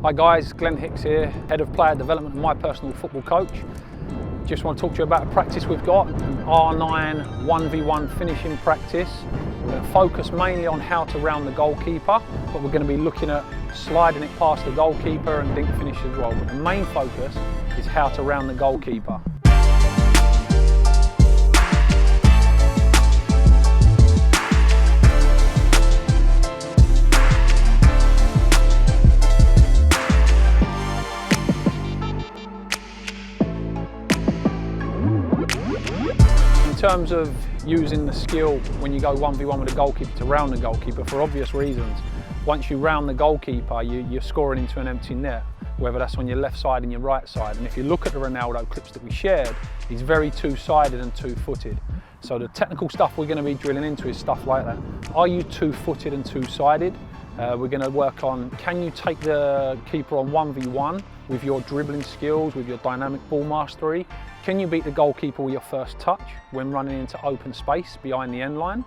Hi guys, Glen Hicks here, Head of Player Development and My Personal Football Coach. Just want to talk to you about a practice we've got, an R9 1v1 finishing practice. We're going to focus mainly on how to round the goalkeeper, but we're going to be looking at sliding it past the goalkeeper and dink finish as well. But the main focus is how to round the goalkeeper. In terms of using the skill when you go 1v1 with a goalkeeper to round the goalkeeper, for obvious reasons, once you round the goalkeeper, you're scoring into an empty net, whether that's on your left side and your right side. And if you look at the Ronaldo clips that we shared, he's very two-sided and two-footed. So the technical stuff we're going to be drilling into is stuff like that. Are you two-footed and two-sided? We're going to work on, can you take the keeper on 1v1 with your dribbling skills, with your dynamic ball mastery? Can you beat the goalkeeper with your first touch when running into open space behind the end line?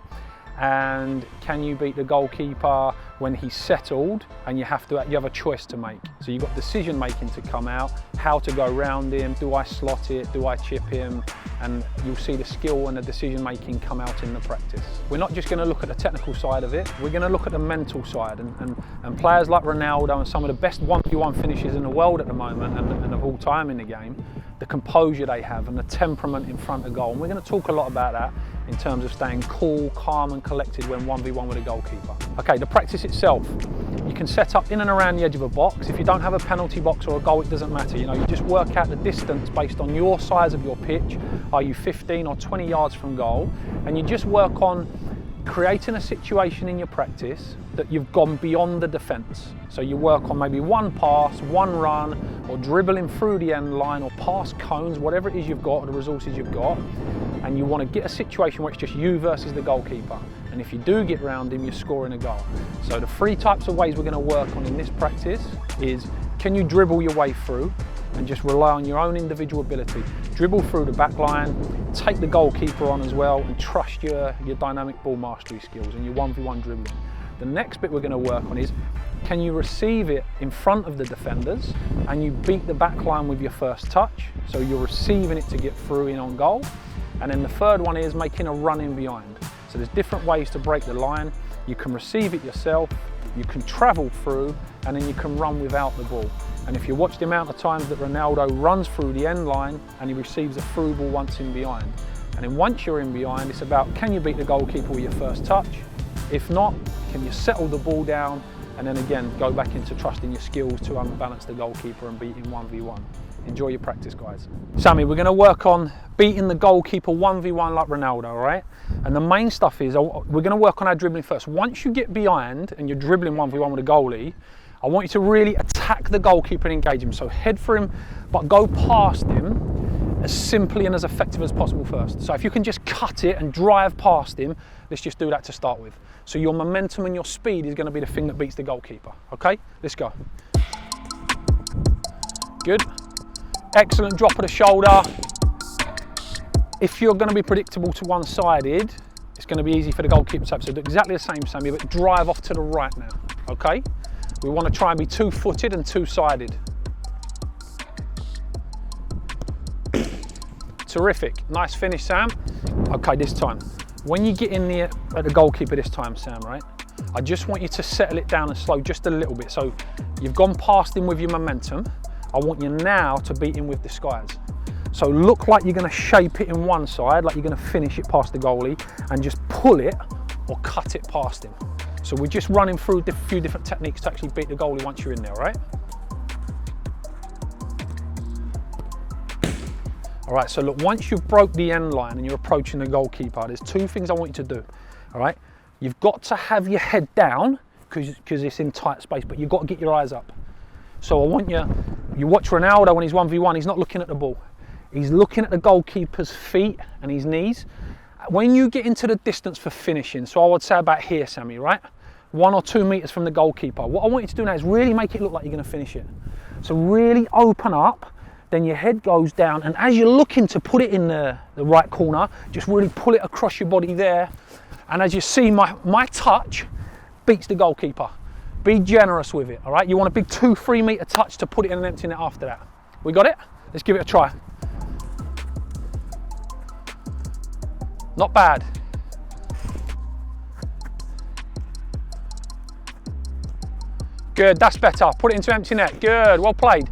And can you beat the goalkeeper when he's settled and you have a choice to make? So you've got decision making to come out, how to go around him, do I slot it, do I chip him? And you'll see the skill and the decision making come out in the practice. We're not just going to look at the technical side of it, we're going to look at the mental side, and players like Ronaldo and some of the best 1v1 finishers in the world at the moment and of all time in the game, the composure they have and the temperament in front of goal. And we're going to talk a lot about that in terms of staying cool, calm and collected when 1v1 with a goalkeeper. Okay, the practice itself, you can set up in and around the edge of a box. If you don't have a penalty box or a goal, it doesn't matter. You just work out the distance based on your size of your pitch. Are you 15 or 20 yards from goal? And you just work on creating a situation in your practice that you've gone beyond the defence. So you work on maybe one pass, one run, or dribbling through the end line, or past cones, whatever it is you've got, or the resources you've got. And you want to get a situation where it's just you versus the goalkeeper. And if you do get round him, you're scoring a goal. So the three types of ways we're going to work on in this practice is, can you dribble your way through and just rely on your own individual ability? Dribble through the back line, take the goalkeeper on as well, and trust your dynamic ball mastery skills and your 1v1 dribbling. The next bit we're going to work on is, can you receive it in front of the defenders and you beat the back line with your first touch? So you're receiving it to get through in on goal. And then the third one is making a run in behind. So there's different ways to break the line. You can receive it yourself, you can travel through, and then you can run without the ball. And if you watch the amount of times that Ronaldo runs through the end line and he receives a through ball once in behind. And then once you're in behind, it's about, can you beat the goalkeeper with your first touch? If not, can you settle the ball down? And then again, go back into trusting your skills to unbalance the goalkeeper and beat him 1v1. Enjoy your practice, guys. Sammy, we're going to work on beating the goalkeeper 1v1 like Ronaldo, all right? And the main stuff is, we're going to work on our dribbling first. Once you get behind and you're dribbling 1v1 with a goalie, I want you to really attack the goalkeeper and engage him. So head for him, but go past him as simply and as effective as possible first. So if you can just cut it and drive past him, let's just do that to start with. So your momentum and your speed is going to be the thing that beats the goalkeeper, okay? Let's go. Good. Excellent drop of the shoulder. If you're going to be predictable to one-sided, it's going to be easy for the goalkeeper to have. So do exactly the same, Sammy, but drive off to the right now, okay? We want to try and be two-footed and two-sided. Terrific. Nice finish, Sam. Okay, this time. When you get in there at the goalkeeper this time, Sam, right? I just want you to settle it down and slow just a little bit. So you've gone past him with your momentum. I want you now to beat him with disguise. So look like you're going to shape it in one side, like you're going to finish it past the goalie, and just pull it or cut it past him. So we're just running through a few different techniques to actually beat the goalie once you're in there, right? All right, so look, once you've broke the end line and you're approaching the goalkeeper, there's two things I want you to do, all right? You've got to have your head down because it's in tight space, but you've got to get your eyes up. So I want you watch Ronaldo when he's 1v1, he's not looking at the ball. He's looking at the goalkeeper's feet and his knees. When you get into the distance for finishing, so I would say about here, Sammy, right? 1 or 2 meters from the goalkeeper. What I want you to do now is really make it look like you're going to finish it. So really open up, then your head goes down, and as you're looking to put it in the right corner, just really pull it across your body there. And as you see, my touch beats the goalkeeper. Be generous with it, all right? You want a big 2-3 metre touch to put it in an empty net after that. We got it? Let's give it a try. Not bad. Good, that's better. Put it into empty net. Good, well played.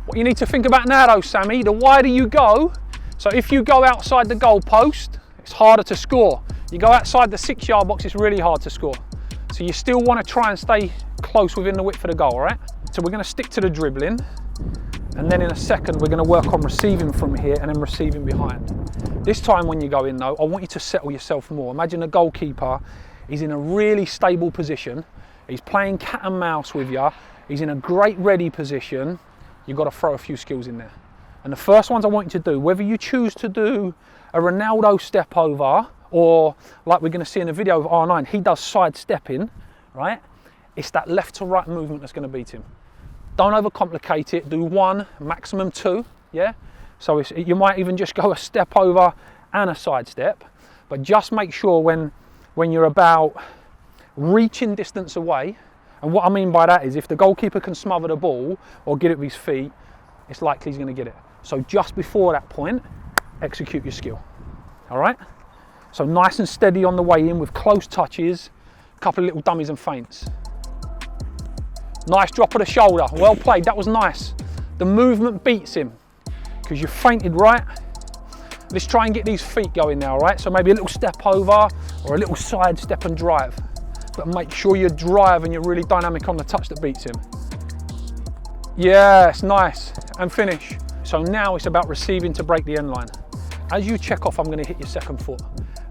What you need to think about now though, Sammy, the wider you go, so if you go outside the goal post, it's harder to score. You go outside the 6-yard box, it's really hard to score. So you still want to try and stay close within the width of the goal, all right? So we're going to stick to the dribbling, and then in a second we're going to work on receiving from here and then receiving behind. This time when you go in though, I want you to settle yourself more. Imagine a goalkeeper, he's in a really stable position, he's playing cat and mouse with you, he's in a great ready position. You've got to throw a few skills in there. And the first ones I want you to do, whether you choose to do a Ronaldo step over, or like we're going to see in the video of R9, he does side stepping, right? It's that left to right movement that's going to beat him. Don't overcomplicate it. Do 1, maximum 2, yeah? So you might even just go a step over and a side step, but just make sure when you're about reaching distance away, and what I mean by that is if the goalkeeper can smother the ball or get it with his feet, it's likely he's going to get it. So just before that point, execute your skill, all right? So nice and steady on the way in with close touches, a couple of little dummies and feints. Nice drop of the shoulder, well played, that was nice. The movement beats him because you feinted right. Let's try and get these feet going now, all right? So maybe a little step over or a little side step and drive. But make sure you drive and you're really dynamic on the touch that beats him. Yes, nice, and finish. So now it's about receiving to break the end line. As you check off, I'm going to hit your second foot.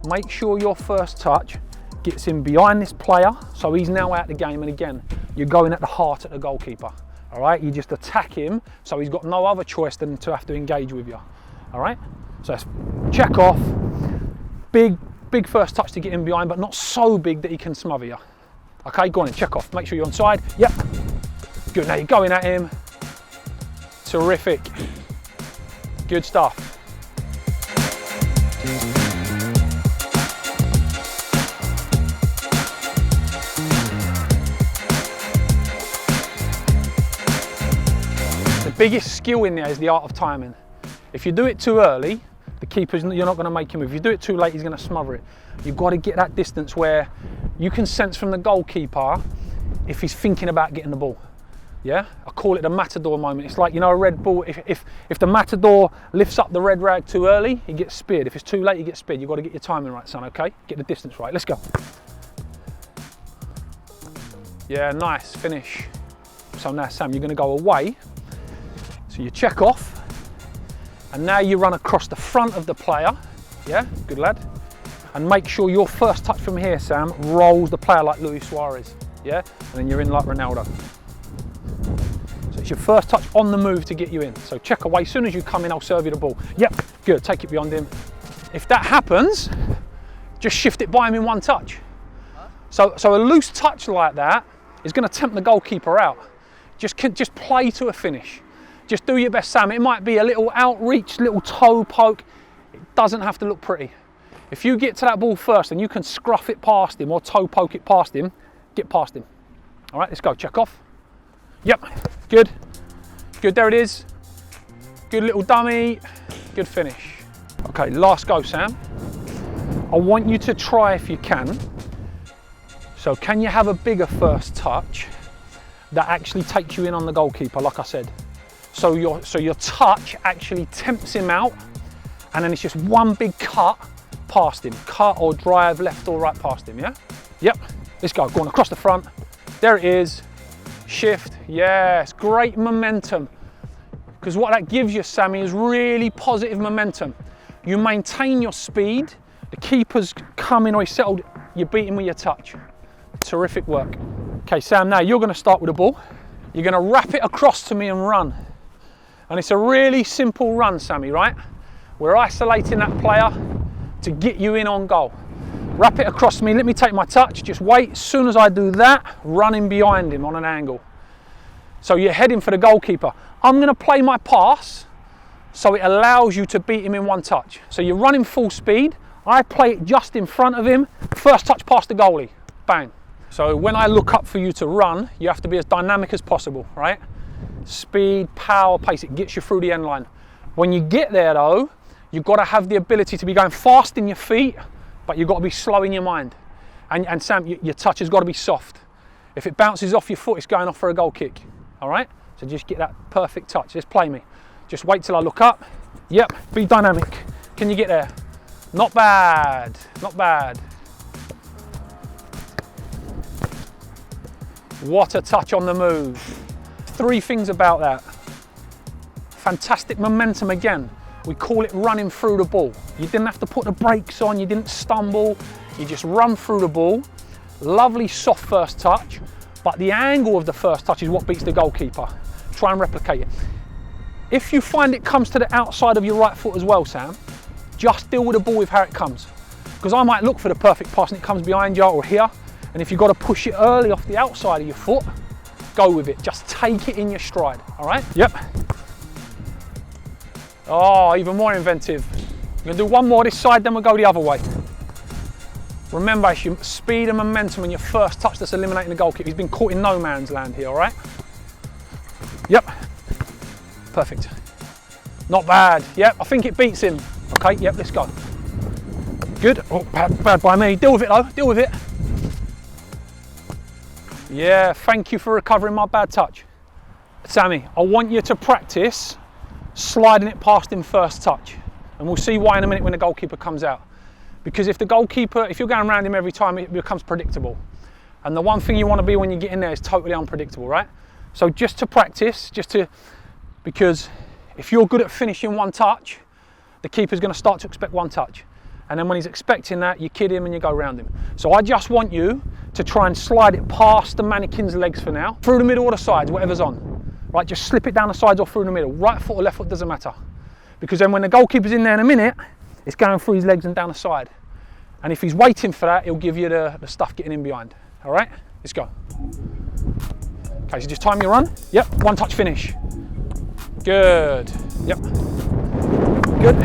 Make sure your first touch gets him behind this player, so he's now out the game, and again, you're going at the heart of the goalkeeper, all right? You just attack him, so he's got no other choice than to have to engage with you, all right? So let's check off, big first touch to get him behind, but not so big that he can smother you. Okay, go on and check off, make sure you're onside, yep. Good, now you're going at him, terrific, good stuff. The biggest skill in there is the art of timing. If you do it too early, the keeper's, you're not going to make him move. If you do it too late, he's going to smother it. You've got to get that distance where you can sense from the goalkeeper if he's thinking about getting the ball. Yeah, I call it the matador moment. It's like, you know, a red ball. If the matador lifts up the red rag too early, he gets speared. If it's too late, he gets speared. You've got to get your timing right, son, okay? Get the distance right. Let's go. Yeah, nice, finish. So now, Sam, you're going to go away. So you check off, and now you run across the front of the player. Yeah, good lad. And make sure your first touch from here, Sam, rolls the player like Luis Suarez. Yeah, and then you're in like Ronaldo. So it's your first touch on the move to get you in. So check away. As soon as you come in, I'll serve you the ball. Yep, good, take it beyond him. If that happens, just shift it by him in one touch. So a loose touch like that is going to tempt the goalkeeper out. Just play to a finish. Just do your best, Sam. It might be a little outreach, little toe poke. It doesn't have to look pretty. If you get to that ball first and you can scruff it past him or toe poke it past him, get past him. All right, let's go, check off. Yep, good. Good, there it is. Good little dummy, good finish. Okay, last go, Sam. I want you to try if you can. So can you have a bigger first touch that actually takes you in on the goalkeeper, like I said? So your touch actually tempts him out, and then it's just one big cut past him. Cut or drive left or right past him, yeah? Yep, let's go on across the front. There it is, shift, yes, great momentum. Because what that gives you, Sammy, is really positive momentum. You maintain your speed, the keeper's coming or he's settled, you beat him with your touch. Terrific work. Okay, Sam, now you're gonna start with the ball. You're gonna wrap it across to me and run. And it's a really simple run, Sammy, right? We're isolating that player to get you in on goal. Wrap it across to me, let me take my touch, just wait. As soon as I do that, running behind him on an angle. So you're heading for the goalkeeper. I'm gonna play my pass so it allows you to beat him in one touch. So you're running full speed, I play it just in front of him, first touch past the goalie, bang. So when I look up for you to run, you have to be as dynamic as possible, right? Speed, power, pace, it gets you through the end line. When you get there though, you've got to have the ability to be going fast in your feet, but you've got to be slow in your mind. And Sam, your touch has got to be soft. If it bounces off your foot, it's going off for a goal kick, all right? So just get that perfect touch. Just play me. Just wait till I look up. Yep, be dynamic. Can you get there? Not bad, not bad. What a touch on the move. 3 things about that. Fantastic momentum again. We call it running through the ball. You didn't have to put the brakes on, you didn't stumble, you just run through the ball. Lovely soft first touch, but the angle of the first touch is what beats the goalkeeper. Try and replicate it. If you find it comes to the outside of your right foot as well, Sam, just deal with the ball with how it comes. Because I might look for the perfect pass and it comes behind you or here, and if you've got to push it early off the outside of your foot, go with it. Just take it in your stride, all right? Yep. Oh, even more inventive. We're gonna do one more this side, then we'll go the other way. Remember, it's your speed and momentum and your first touch that's eliminating the goal kick. He's been caught in no man's land here, all right? Yep. Perfect. Not bad. Yep, I think it beats him. Okay, yep, let's go. Good. Oh, bad by me. Deal with it though, deal with it. Yeah, thank you for recovering my bad touch. Sammy, I want you to practice sliding it past him first touch. And we'll see why in a minute when the goalkeeper comes out. Because if you're going around him every time, it becomes predictable. And the one thing you want to be when you get in there is totally unpredictable, right? So just to practice, because if you're good at finishing one touch, the keeper's going to start to expect one touch. And then when he's expecting that, you kid him and you go around him. So I just want you to try and slide it past the mannequin's legs for now, through the middle or the sides, whatever's on. Right, just slip it down the sides or through the middle. Right foot or left foot, doesn't matter. Because then when the goalkeeper's in there in a minute, it's going through his legs and down the side. And if he's waiting for that, he'll give you the stuff getting in behind. All right, let's go. Okay, so just time your run. Yep, one touch finish. Good, yep. Good.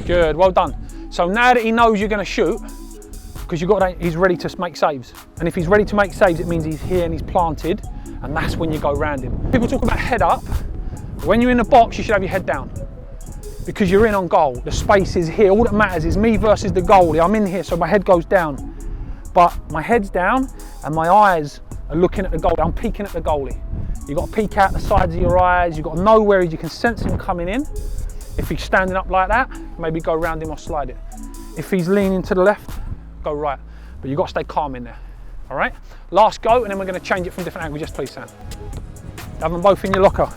Good, well done. So now that he knows you're gonna shoot, because he's ready to make saves. And if he's ready to make saves, it means he's here and he's planted, and that's when you go round him. People talk about head up. When you're in the box, you should have your head down. Because you're in on goal. The space is here. All that matters is me versus the goalie. I'm in here, so my head goes down. But my head's down and my eyes are looking at the goalie. I'm peeking at the goalie. You've got to peek out the sides of your eyes. You've got to know where you can sense him coming in. If he's standing up like that, maybe go round him or slide it. If he's leaning to the left, go right. But you've got to stay calm in there. All right? Last go, and then we're going to change it from different angles. Yes, please, Sam. Have them both in your locker.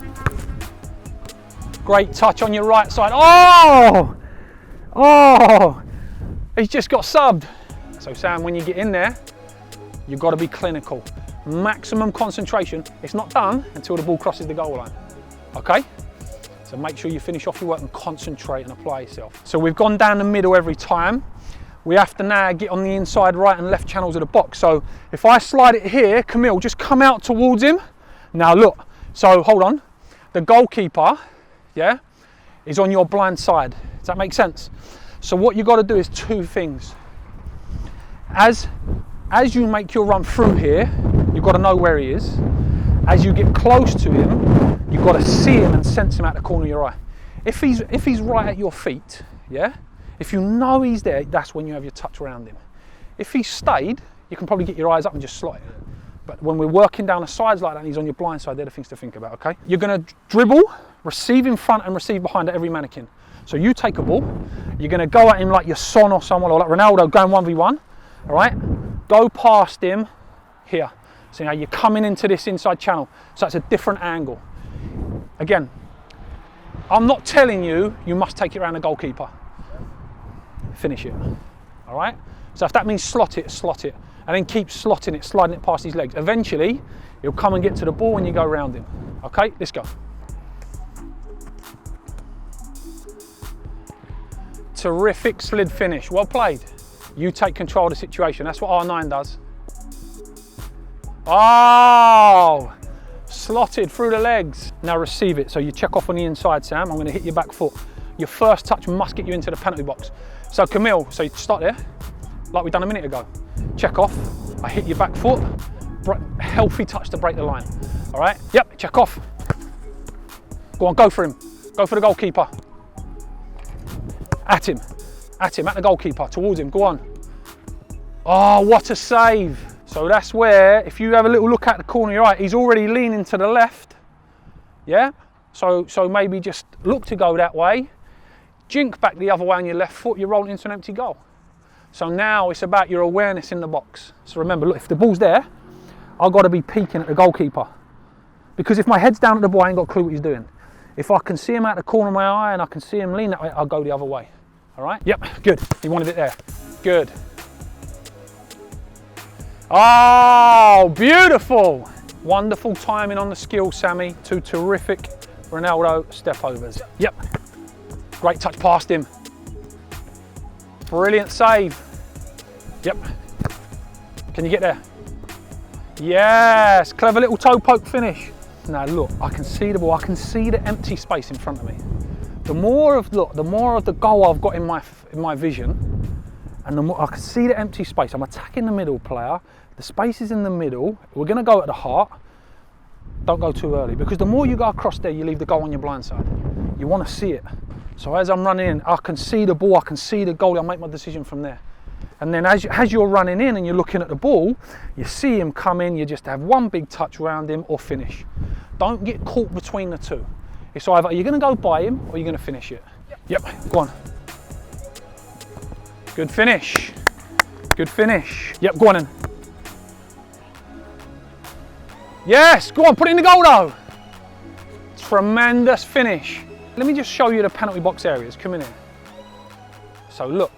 Great touch on your right side. Oh! Oh! He's just got subbed. So Sam, when you get in there, you've got to be clinical. Maximum concentration. It's not done until the ball crosses the goal line. Okay? So make sure you finish off your work and concentrate and apply yourself. So we've gone down the middle every time. We have to now get on the inside right and left channels of the box. So if I slide it here, Camille, just come out towards him. Now look, so hold on. The goalkeeper, yeah, is on your blind side. Does that make sense? So what you've got to do is 2 things. As you make your run through here, you've got to know where he is. As you get close to him, you've got to see him and sense him out the corner of your eye. If he's right at your feet, yeah, if you know he's there, that's when you have your touch around him. If he's stayed, you can probably get your eyes up and just slot it. But when we're working down the sides like that and he's on your blind side, they're the things to think about, okay? You're going to dribble, receive in front and receive behind at every mannequin. So you take a ball, you're going to go at him like your Son or someone, or like Ronaldo going 1v1, all right? Go past him here. So now you're coming into this inside channel. So that's a different angle. Again, I'm not telling you must take it around the goalkeeper. Finish it, all right? So if that means slot it, and then keep slotting it, sliding it past his legs. Eventually, he'll come and get to the ball when you go around him. Okay, let's go. Terrific slid finish, well played. You take control of the situation. That's what R9 does. Oh, slotted through the legs. Now receive it. So you check off on the inside, Sam. I'm going to hit your back foot. Your first touch must get you into the penalty box. So Camille, so you start there. like we done a minute ago. Check off, I hit your back foot, healthy touch to break the line. All right, yep, check off. Go on, go for him. Go for the goalkeeper. At him, at the goalkeeper, towards him, go on. Oh, what a save. So that's where, if you have a little look at the corner of your eye, he's already leaning to the left. Yeah, so maybe just look to go that way, jink back the other way on your left foot, you're rolling into an empty goal. So now it's about your awareness in the box. So remember, look, if the ball's there, I've got to be peeking at the goalkeeper. Because if my head's down at the ball, I ain't got a clue what he's doing. If I can see him out the corner of my eye and I can see him lean that way, I'll go the other way. All right? Yep, good. He wanted it there. Good. Oh, beautiful. Wonderful timing on the skill, Sammy. 2 terrific Ronaldo step overs. Yep. Great touch past him. Brilliant save. Yep. Can you get there? Yes, clever little toe poke finish. Now look, I can see the ball, I can see the empty space in front of me. The more of the goal I've got in my vision, and the more I can see the empty space. I'm attacking the middle player. The space is in the middle. We're going to go at the heart. Don't go too early, because the more you go across there, you leave the goal on your blind side. You want to see it. So as I'm running in, I can see the ball, I can see the goal, I'll make my decision from there. And then as you're running in and you're looking at the ball, you see him come in, you just have one big touch around him or finish. Don't get caught between the two. It's either you're going to go by him or you're going to finish it. Yep, go on. Good finish. Good finish. Yep, go on in. Yes, go on, put it in the goal though. Tremendous finish. Let me just show you the penalty box areas. Come in here. So look,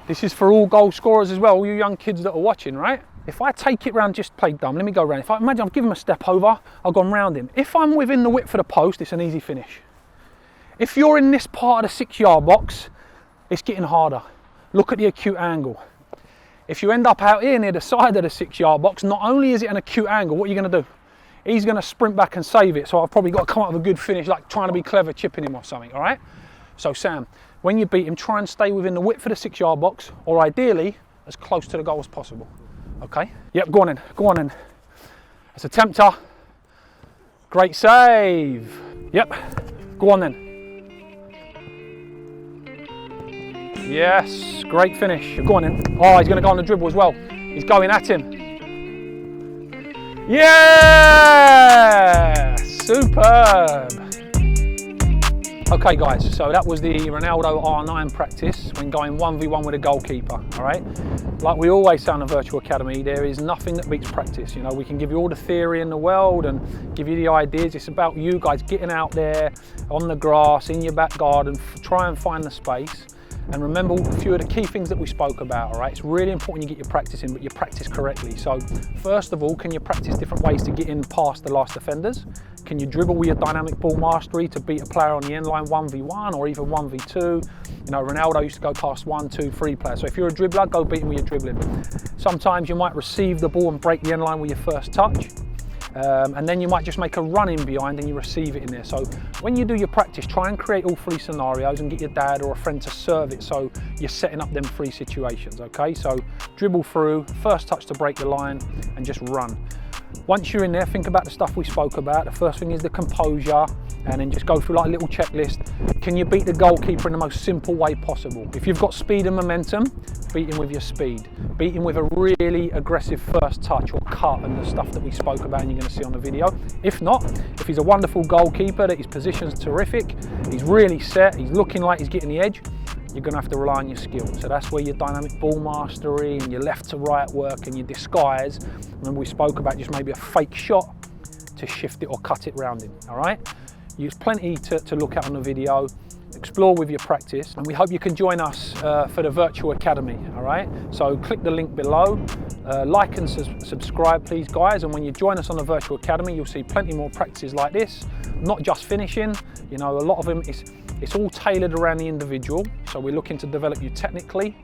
this is for all goal scorers as well, all you young kids that are watching, right? If I take it round, just play dumb, let me go round. If I imagine I've given him a step over, I've gone round him. If I'm within the width of the post, it's an easy finish. If you're in this part of the 6-yard box, it's getting harder. Look at the acute angle. If you end up out here near the side of the 6-yard box, not only is it an acute angle, what are you going to do? He's going to sprint back and save it. So I've probably got to come up with a good finish, like trying to be clever, chipping him or something, all right? So Sam, when you beat him, try and stay within the width of the 6-yard box, or ideally, as close to the goal as possible. Okay? Yep, go on in, go on in. That's a tempter. Great save. Yep, go on then. Yes, great finish. Go on in. Oh, he's going to go on the dribble as well. He's going at him. Yeah! Superb. Okay guys, so that was the Ronaldo R9 practice when going 1v1 with a goalkeeper, all right? Like we always say on the Virtual Academy, there is nothing that beats practice. You know, we can give you all the theory in the world and give you the ideas. It's about you guys getting out there on the grass, in your back garden, try and find the space. And remember a few of the key things that we spoke about, all right? It's really important you get your practice in, but you practice correctly. So first of all, can you practice different ways to get in past the last defenders? Can you dribble with your dynamic ball mastery to beat a player on the end line 1v1 or even 1v2? You know, Ronaldo used to go past 1, 2, 3 players. So if you're a dribbler, go beat him with your dribbling. Sometimes you might receive the ball and break the end line with your first touch. And then you might just make a run in behind and you receive it in there. So when you do your practice, try and create all 3 scenarios and get your dad or a friend to serve it so you're setting up them 3 situations, okay? So dribble through, first touch to break the line and just run. Once you're in there, think about the stuff we spoke about. The first thing is the composure, and then just go through like a little checklist. Can you beat the goalkeeper in the most simple way possible? If you've got speed and momentum, beat him with your speed. Beat him with a really aggressive first touch or cut and the stuff that we spoke about and you're going to see on the video. If not, if he's a wonderful goalkeeper, that his position's terrific, he's really set, he's looking like he's getting the edge, you're going to have to rely on your skill. So that's where your dynamic ball mastery and your left to right work and your disguise. Remember we spoke about just maybe a fake shot to shift it or cut it round him, all right? There's plenty to look at on the video. Explore with your practice, and we hope you can join us for the Virtual Academy, all right? So click the link below, like and subscribe please guys, and when you join us on the Virtual Academy you'll see plenty more practices like this, not just finishing, you know, a lot of them it's all tailored around the individual, so we're looking to develop you technically,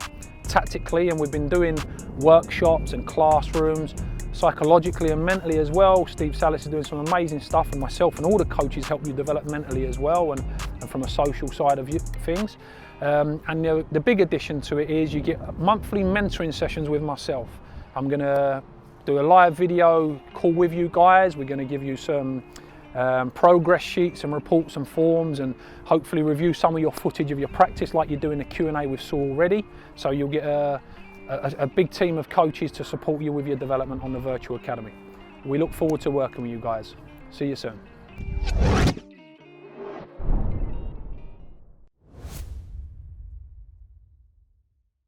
tactically, and we've been doing workshops and classrooms, psychologically and mentally as well. Steve Salis is doing some amazing stuff, and myself and all the coaches help you develop mentally as well, and from a social side of things. And the big addition to it is you get monthly mentoring sessions with myself. I'm going to do a live video call with you guys. We're going to give you some progress sheets and reports and forms, and hopefully review some of your footage of your practice like you're doing a Q&A with Saul already. So you'll get a big team of coaches to support you with your development on the Virtual Academy. We look forward to working with you guys. See you soon.